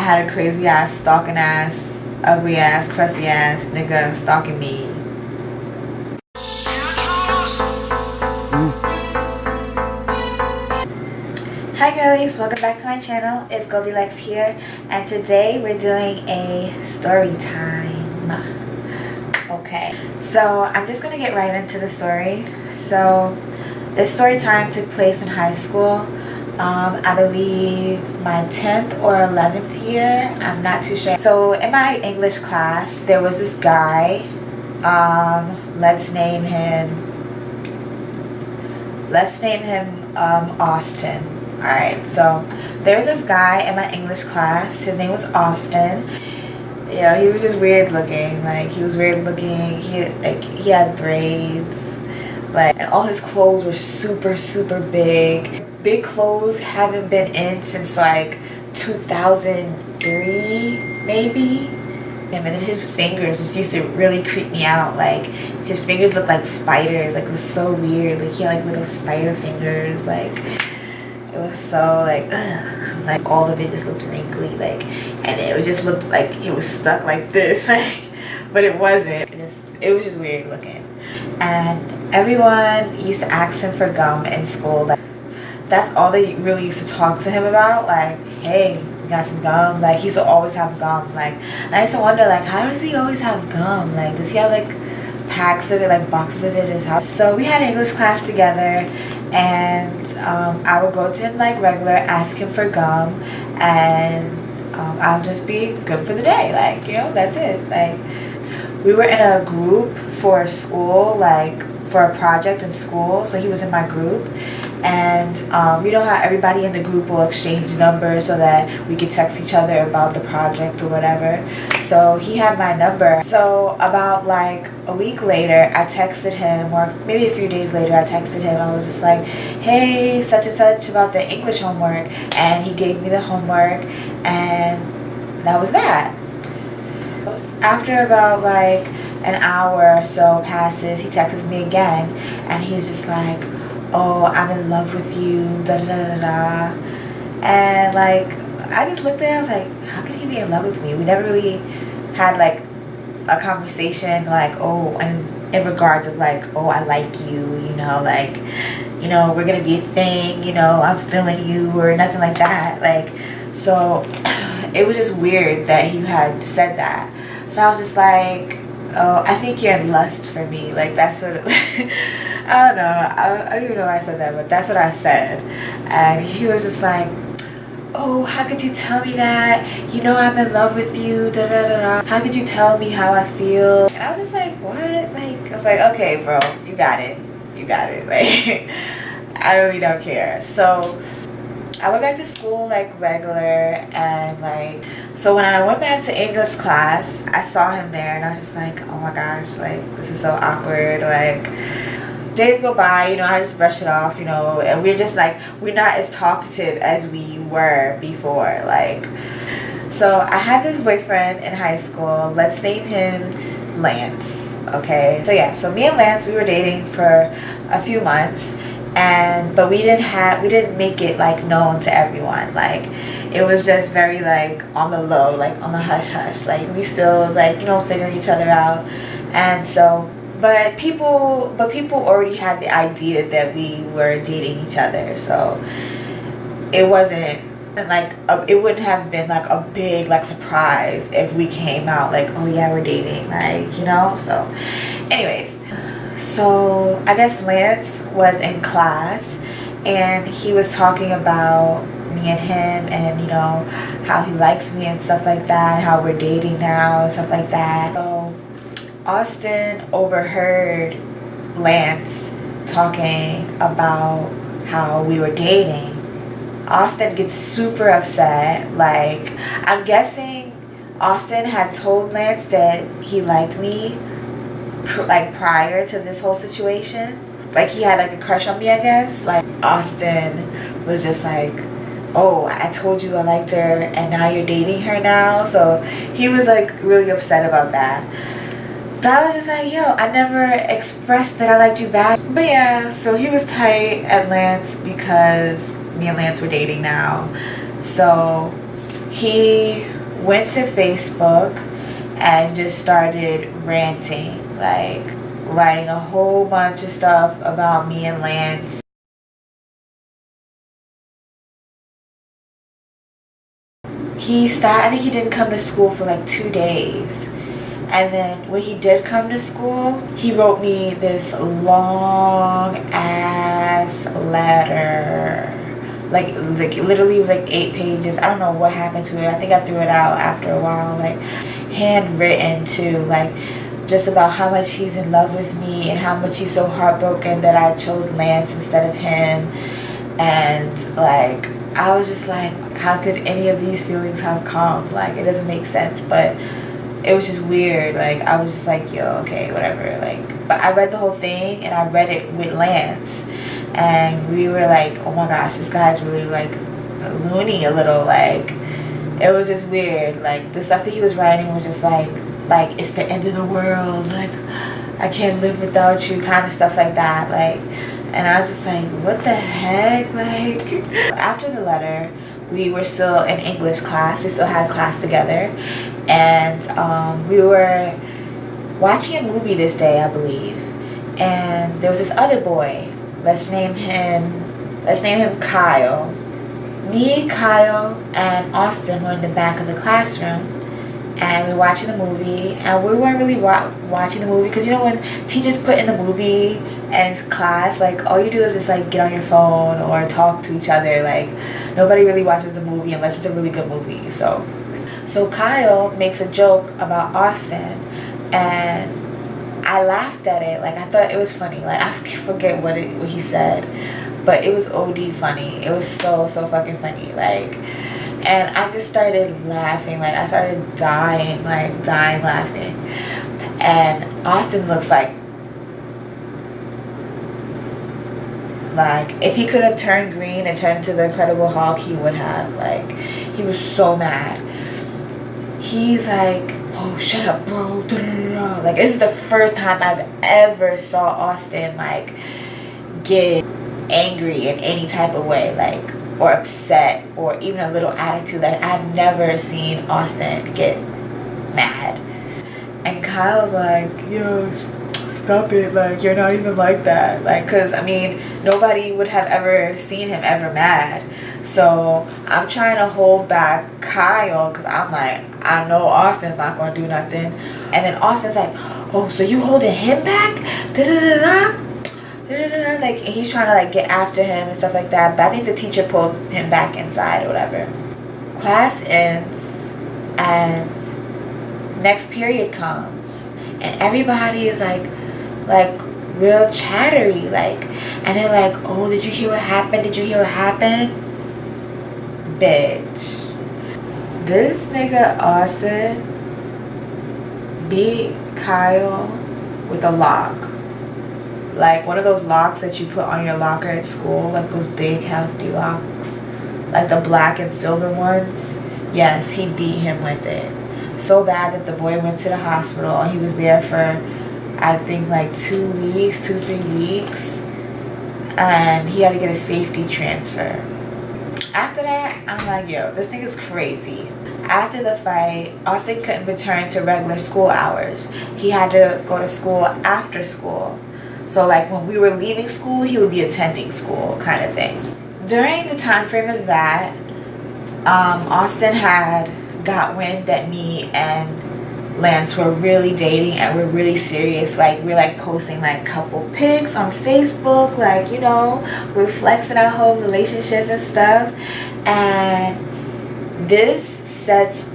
had a crazy ass, stalking ass, ugly ass, crusty ass nigga stalking me. Hi girlies, welcome back to my channel. It's Goldilocks here, and today we're doing a story time. Okay, so I'm just gonna get right into the story. So this story time took place in high school. I believe my 10th or 11th year, I'm not too sure. So in my English class, there was this guy, let's name him Austin. Alright, so there was this guy in my English class. His name was Austin. Yeah, he was just weird looking. Like, he was weird looking. He had braids. Like, and all his clothes were super big. Big clothes haven't been in since like 2003 maybe. And then his fingers just used to really creep me out. Like, his fingers looked like spiders. Like, it was so weird. Like, he had like little spider fingers. Like, it was so like, ugh. Like, all of it just looked wrinkly. Like, and it just looked like it was stuck like this. Like, but it wasn't. It was just weird looking. And everyone used to ask him for gum in school. Like, that's all they really used to talk to him about. Like, hey, you got some gum? Like, he used to always have gum. Like, and I used to wonder, like, how does he always have gum? Like, does he have like packs of it, like boxes of it in his house? So we had English class together, and I would go to him like regular, ask him for gum, and I'll just be good for the day. Like, you know, that's it. Like, we were in a group for school, like for a project in school, so he was in my group. And you know how everybody in the group will exchange numbers so that we could text each other about the project or whatever. So he had my number. So about like a week later, I texted him, or maybe a few days later, I texted him. I was just like, hey, such and such about the English homework. And he gave me the homework, and that was that. After about like an hour or so passes, he texts me again, and he's just like, oh, I'm in love with you, da da da da da. And like, I just looked at him, I was like, how could he be in love with me? We never really had like a conversation like, oh, and in regards of like, oh, I like you, you know, like, you know, we're gonna be a thing, you know, I'm feeling you, or nothing like that. Like, so it was just weird that he had said that. So I was just like, oh, I think you're in lust for me. Like, that's what I don't know. I don't even know why I said that, but that's what I said. And he was just like, oh, how could you tell me that? You know I'm in love with you, da da da da. How could you tell me how I feel? And I was just like, what? Like, I was like, okay, bro, you got it. You got it. Like, I really don't care. So I went back to school like regular, and like, so when I went back to English class, I saw him there, and I was just like, oh my gosh, like, this is so awkward. Like, days go by, you know, I just brush it off, you know, and we're just like, we're not as talkative as we were before. Like, so I had this boyfriend in high school. Let's name him Lance. Okay, so yeah, so me and Lance, we were dating for a few months, but we didn't make it like known to everyone. Like, it was just very like on the low, like on the hush hush. Like, we still was like, you know, figuring each other out. And so But people already had the idea that we were dating each other, so it wasn't like it wouldn't have been like a big like surprise if we came out like, oh yeah, we're dating, like, you know. So anyways, so I guess Lance was in class, and he was talking about me and him, and you know, how he likes me and stuff like that, and how we're dating now and stuff like that. So Austin overheard Lance talking about how we were dating. Austin gets super upset. Like, I'm guessing Austin had told Lance that he liked me like prior to this whole situation. Like, he had like a crush on me, I guess. Like, Austin was just like, oh, I told you I liked her, and now you're dating her now. So he was like really upset about that. But I was just like, yo, I never expressed that I liked you back. But yeah, so he was tight at Lance because me and Lance were dating now. So He went to Facebook and just started ranting, like writing a whole bunch of stuff about me and Lance. He stopped, I think he didn't come to school for like 2 days. And then when he did come to school, he wrote me this long ass letter. Like literally it was like 8 pages. I don't know what happened to it. I think I threw it out after a while. Like handwritten too. Like just about how much he's in love with me and how much he's so heartbroken that I chose Lance instead of him. And like I was just like, how could any of these feelings have come? Like it doesn't make sense. But it was just weird. Like I was just like, yo, okay, whatever. Like, but I read the whole thing and I read it with Lance, and we were like, oh my gosh, this guy's really like loony a little. Like it was just weird. Like the stuff that he was writing was just like it's the end of the world. Like I can't live without you, kind of stuff like that. Like, and I was just like, what the heck? Like after the letter, we were still in English class. We still had class together. And we were watching a movie this day, I believe. And there was this other boy. Let's name him Kyle. Me, Kyle, and Austin were in the back of the classroom. And we were watching the movie. And we weren't really watching the movie. Because you know when teachers put in the movie and class, like all you do is just like get on your phone or talk to each other. Like nobody really watches the movie unless it's a really good movie. So Kyle makes a joke about Austin, and I laughed at it. Like I thought it was funny. Like I forget what he said, but it was OD funny. It was so fucking funny. Like, and I just started laughing. Like I started dying laughing. And Austin looks like if he could have turned green and turned into the Incredible Hulk, he would have. Like he was so mad. He's like, oh, shut up, bro. Da-da-da-da. Like, this is the first time I've ever saw Austin, like, get angry in any type of way, like, or upset, or even a little attitude. Like, I've never seen Austin get mad. And Kyle's like, yo, stop it. Like, you're not even like that. Like, because, I mean, nobody would have ever seen him ever mad. So I'm trying to hold back Kyle because I'm like, I know Austin's not going to do nothing. And then Austin's like, oh, so you holding him back? Da-da-da-da. Da-da-da-da. Like, and he's trying to like get after him and stuff like that. But I think the teacher pulled him back inside or whatever. Class ends and next period comes. And everybody is like real chattery. Like, and they're like, oh, did you hear what happened? Did you hear what happened? Bitch. This nigga Austin beat Kyle with a lock. Like one of those locks that you put on your locker at school. Like those big hefty locks. Like the black and silver ones. Yes, he beat him with it. So bad that the boy went to the hospital. And he was there for, I think, like 2 weeks, 3 weeks. And he had to get a safety transfer. After that, I'm like, yo, this thing is crazy. After the fight, Austin couldn't return to regular school hours. He had to go to school after school. So like when we were leaving school, he would be attending school kind of thing. During the time frame of that, Austin had got wind that me and Lance were really dating and we're really serious. Like we're like posting like couple pics on Facebook, like, you know, we're flexing our whole relationship and stuff. And this sets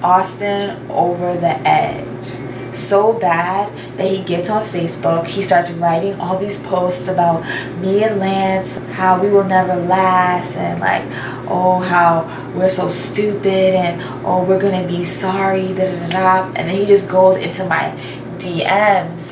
Austin over the edge so bad that he gets on Facebook. He starts writing all these posts about me and Lance, how we will never last, and like, oh, how we're so stupid, and oh, we're gonna be sorry, da da da da. And then he just goes into my DMs.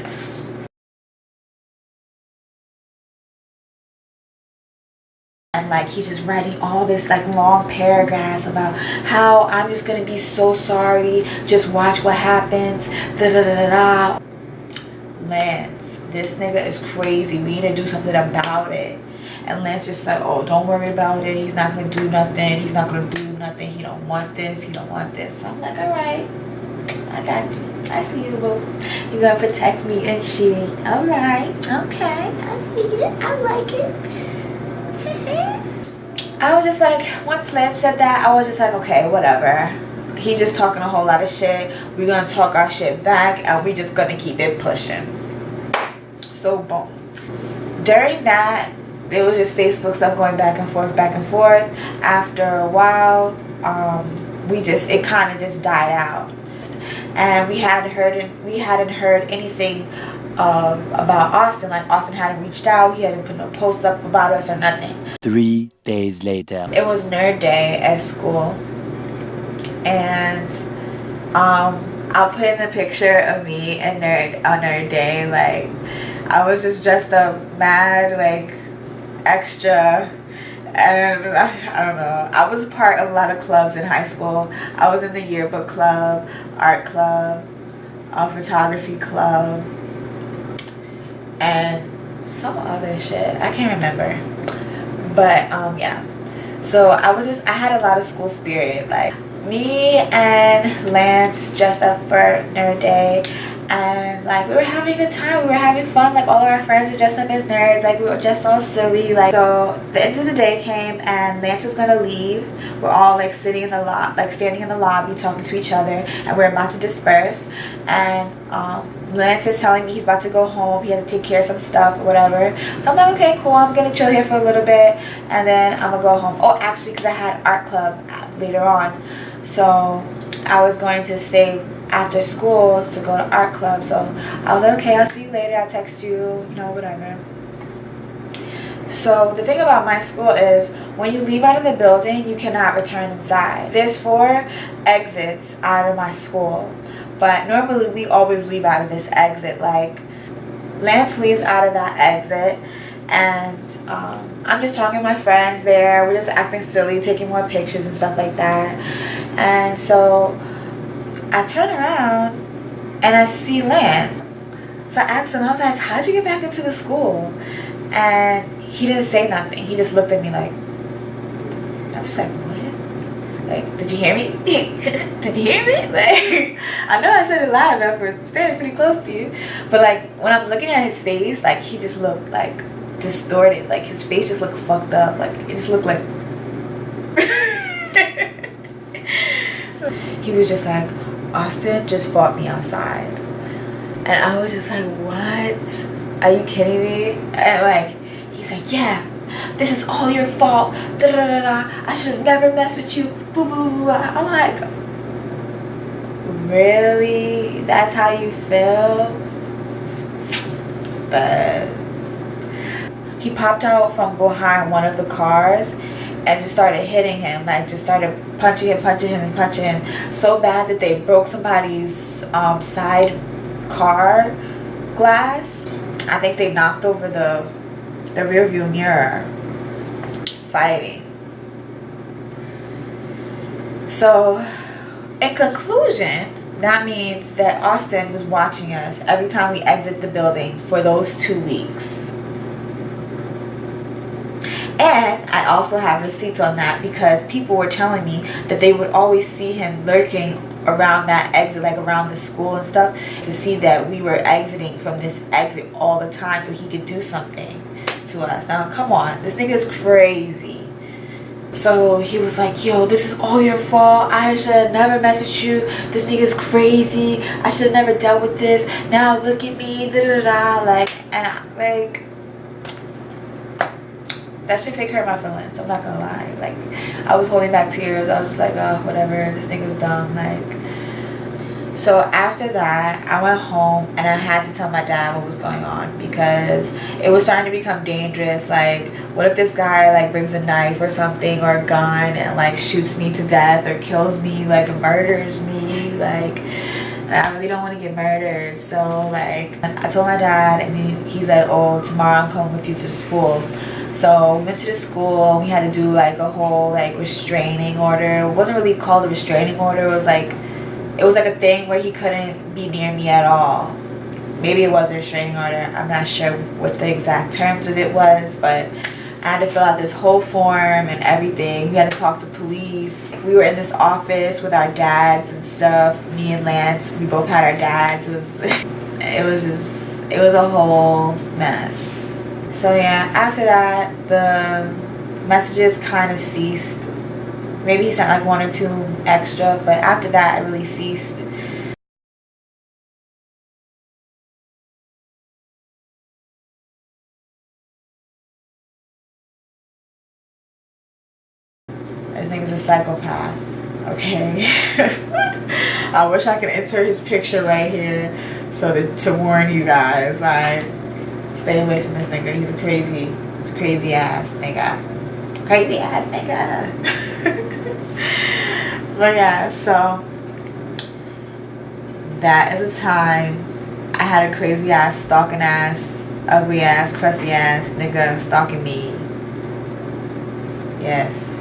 And like he's just writing all this like long paragraphs about how I'm just gonna be so sorry, just watch what happens, da da da da da. Lance, this nigga is crazy, we need to do something about it. And Lance just like, oh, don't worry about it, he's not gonna do nothing, he's not gonna do nothing. He don't want this. He don't want this. So I'm like, all right, I got you. I see you, boo. You're gonna protect me and shit. All right, okay, I see it. I like it. I was just like, once Lance said that, I was just like, okay, whatever. He just talking a whole lot of shit. We're gonna talk our shit back, and we just gonna keep it pushing. So boom. During that, it was just Facebook stuff going back and forth, back and forth. After a while, it kind of just died out, and we hadn't heard anything about Austin. Like, Austin hadn't reached out. He hadn't put no post up about us or nothing. 3 days later. It was nerd day at school, and I'll put in the picture of me and nerd on nerd day. Like, I was just dressed up mad, like, extra, and I don't know. I was part of a lot of clubs in high school. I was in the yearbook club, art club, photography club, and some other shit. I can't remember. But yeah. So I had a lot of school spirit. Like, me and Lance dressed up for nerd day, and like, we were having a good time. We were having fun. Like, all of our friends were dressed up as nerds. Like, we were just all silly. Like, so the end of the day came, and Lance was gonna leave. We're all like standing in the lobby talking to each other, and we're about to disperse. And Lance is telling me he's about to go home. He has to take care of some stuff or whatever. So I'm like, okay, cool. I'm gonna chill here for a little bit, and then I'm gonna go home. Oh, actually, because I had art club later on, so I was going to stay after school to go to art club. So I was like, okay, I'll see you later. I'll text you, you know, whatever. So the thing about my school is, when you leave out of the building, you cannot return inside. There's 4 exits out of my school, but normally we always leave out of this exit. Like, Lance leaves out of that exit, and I'm just talking to my friends there. We're just acting silly, taking more pictures and stuff like that. And so I turn around and I see Lance. So I asked him, I was like, how'd you get back into the school? And he didn't say nothing. He just looked at me like, I was like, what? Like, did you hear me? Did you hear me? Like, I know I said it loud enough for standing pretty close to you. But like, when I'm looking at his face, like, he just looked like distorted. Like, his face just looked fucked up. Like, it just looked like he was just like, Austin just fought me outside. And I was just like, what? Are you kidding me? And like, he's like, yeah, this is all your fault. Da, da, da, da. I should have never messed with you. Boo, boo, boo, boo. I'm like, really? That's how you feel? But he popped out from behind one of the cars and just started hitting him. Like, just started punching him so bad that they broke somebody's side car glass. I think they knocked over the rear view mirror fighting. So in conclusion, that means that Austin was watching us every time we exit the building for those 2 weeks. And I also have receipts on that, because people were telling me that they would always see him lurking around that exit, like around the school and stuff, to see that we were exiting from this exit all the time so he could do something to us. Now, come on, this nigga is crazy. So he was like, yo, this is all your fault. I should have never messed with you. This nigga's crazy. I should have never dealt with this. Now look at me, da da da. Like, and I, like, that shit fake hurt my feelings. I'm not gonna lie. Like, I was holding back tears. I was just like, oh, whatever. This nigga's dumb. Like, so after that, I went home and I had to tell my dad what was going on, because it was starting to become dangerous. Like, what if this guy like brings a knife or something, or a gun, and like shoots me to death or kills me, like murders me, like. And I really don't want to get murdered. So like, I told my dad, and he's like, oh, tomorrow I'm coming with you to the school. So we went to the school, and we had to do like a whole like restraining order. It wasn't really called a restraining order. It was like a thing where he couldn't be near me at all. Maybe it was a restraining order. I'm not sure what the exact terms of it was, but I had to fill out this whole form and everything. We had to talk to police. We were in this office with our dads and stuff. Me and Lance, we both had our dads. It was it was a whole mess. So yeah, after that, the messages kind of ceased. Maybe he sent like 1 or 2 extra, but after that, it really ceased. This nigga's a psychopath, okay? I wish I could insert his picture right here to warn you guys, like, stay away from this nigga. He's a crazy ass nigga. Crazy ass nigga. But yeah, so that is a time I had a crazy ass, stalking ass, ugly ass, crusty ass nigga stalking me. Yes.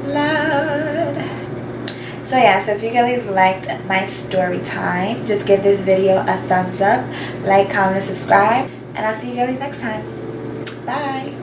Lord. So yeah, so if you guys liked my story time, just give this video a thumbs up, like, comment, and subscribe, and I'll see you guys next time. Bye.